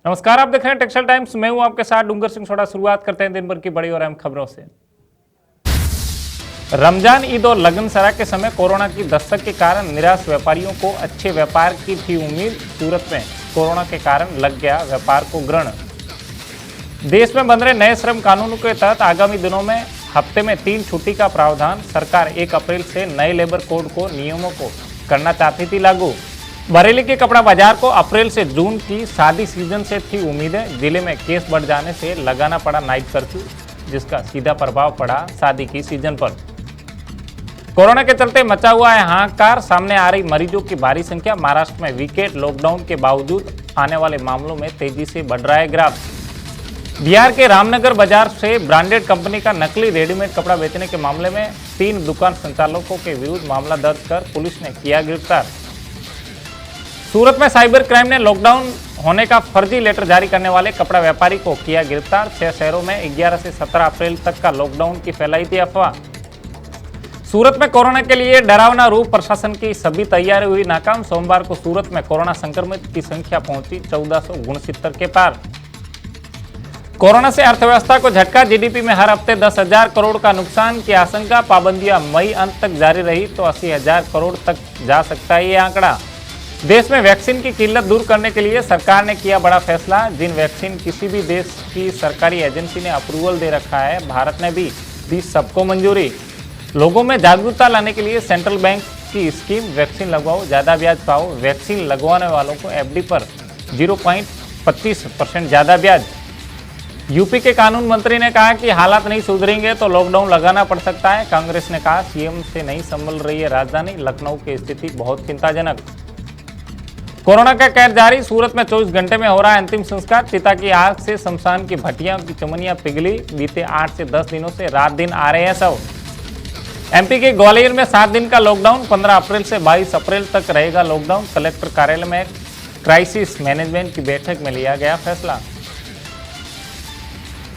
नमस्कार, आप देख रहे हैं टेक्सटाइल टाइम्स। मैं हूं आपके साथ डूंगर सिंह सोढ़ा। शुरुआत करते हैं दिन भर की बड़ी और अहम खबरों से। रमजान, ईद और लगनसरा के समय कोरोना की दस्तक के कारण निराश व्यापारियों को अच्छे व्यापार की थी उम्मीद। सूरत में कोरोना के कारण लग गया व्यापार को ग्रहण। देश में बन रहे नए श्रम कानून के तहत आगामी दिनों में हफ्ते में 3 छुट्टी का प्रावधान। सरकार 1 अप्रैल से नए लेबर कोड को नियमों को करना चाहती थी लागू। बरेली के कपड़ा बाजार को अप्रैल से जून की शादी सीजन से थी उम्मीदें। जिले में केस बढ़ जाने से लगाना पड़ा नाइट कर्फ्यू, जिसका सीधा प्रभाव पड़ा शादी की सीजन पर। कोरोना के चलते मचा हुआ है हाहाकार। सामने आ रही मरीजों की भारी संख्या। महाराष्ट्र में वीकेंड लॉकडाउन के बावजूद आने वाले मामलों में तेजी से बढ़ रहा है ग्राफ। बिहार के रामनगर बाजार से ब्रांडेड कंपनी का नकली रेडीमेड कपड़ा बेचने के मामले में 3 दुकान संचालकों के विरुद्ध मामला दर्ज कर पुलिस ने किया गिरफ्तार। सूरत में साइबर क्राइम ने लॉकडाउन होने का फर्जी लेटर जारी करने वाले कपड़ा व्यापारी को किया गिरफ्तार। 6 शहरों में 11 से 17 अप्रैल तक का लॉकडाउन की फैलाई थी अफवाह। सूरत में कोरोना के लिए डरावना रूप, प्रशासन की सभी तैयारी हुई नाकाम। सोमवार को सूरत में कोरोना संक्रमित की संख्या पहुंची 1469 के पार। कोरोना से अर्थव्यवस्था को झटका। जीडीपी में हर हफ्ते 10,000 करोड़ का नुकसान की आशंका। पाबंदियां मई अंत तक जारी रही तो 80,000 करोड़ तक जा सकता है ये आंकड़ा। देश में वैक्सीन की किल्लत दूर करने के लिए सरकार ने किया बड़ा फैसला। जिन वैक्सीन किसी भी देश की सरकारी एजेंसी ने अप्रूवल दे रखा है, भारत ने भी दी सबको मंजूरी। लोगों में जागरूकता लाने के लिए सेंट्रल बैंक की स्कीम वैक्सीन लगवाओ ज़्यादा ब्याज पाओ। वैक्सीन लगवाने वालों को एफडी पर 0.25% ज़्यादा ब्याज। यूपी के कानून मंत्री ने कहा कि हालात नहीं सुधरेंगे तो लॉकडाउन लगाना पड़ सकता है। कांग्रेस ने कहा सीएम से नहीं संभल रही है राजधानी। लखनऊ की स्थिति बहुत चिंताजनक। कोरोना का कहर जारी। सूरत में 24 घंटे में हो रहा है अंतिम संस्कार। चिता की आग से शमशान की भट्टियां की चमनियां पिघली। बीते 8 से 10 दिनों से रात दिन आ रहे हैं सब। एमपी के ग्वालियर में 7 दिन का लॉकडाउन। 15 अप्रैल से 22 अप्रैल तक रहेगा लॉकडाउन। कलेक्टर कार्यालय में क्राइसिस मैनेजमेंट की बैठक में लिया गया फैसला।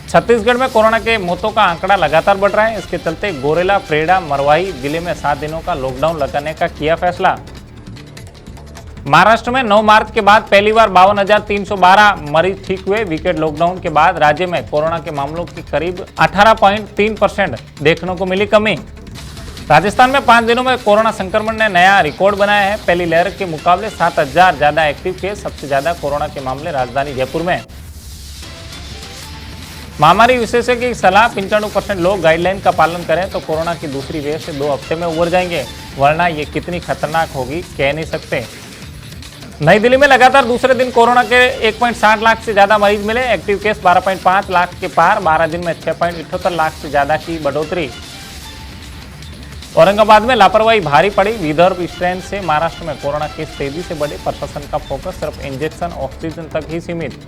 छत्तीसगढ़ में कोरोना के मौतों का आंकड़ा लगातार बढ़ रहा है। इसके चलते गोरेला, प्रेडा, मरवाही जिले में 7 दिनों का लॉकडाउन लगाने का किया फैसला। महाराष्ट्र में 9 मार्च के बाद पहली बार 52,312 मरीज ठीक हुए। वीकेंड लॉकडाउन के बाद राज्य में कोरोना के मामलों की करीब 18.3% देखने को मिली कमी। राजस्थान में 5 दिनों में कोरोना संक्रमण ने नया रिकॉर्ड बनाया है। पहली लहर के मुकाबले 7,000 ज्यादा एक्टिव केस। सबसे ज्यादा कोरोना के मामले राजधानी जयपुर में। महामारी विशेषज्ञ की सलाह, 95% लोग गाइडलाइन का पालन करें तो कोरोना की दूसरी वेव से 2 हफ्ते में उबर जाएंगे, वरना ये कितनी खतरनाक होगी कह नहीं सकते। नई दिल्ली में लगातार दूसरे दिन कोरोना के 1.60 लाख से ज्यादा मरीज मिले। एक्टिव केस 12.5 लाख के पार। 12 दिन में 6.78 लाख से ज्यादा की बढ़ोतरी। औरंगाबाद में लापरवाही भारी पड़ी। विदर्भ स्ट्रेन से महाराष्ट्र में कोरोना केस तेजी से बढ़े। प्रशासन का फोकस सिर्फ इंजेक्शन, ऑक्सीजन तक ही सीमित।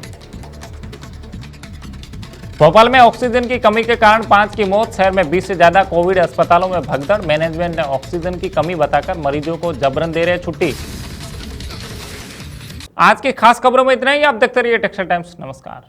भोपाल में ऑक्सीजन की कमी के कारण 5 की मौत। शहर में 20 से ज्यादा कोविड अस्पतालों में भगदड़। मैनेजमेंट ने ऑक्सीजन की कमी बताकर मरीजों को जबरन दे रहे छुट्टी। आज की खास खबरों में इतना ही। आप देखते रहिए टेक्सटाइल टाइम्स। नमस्कार।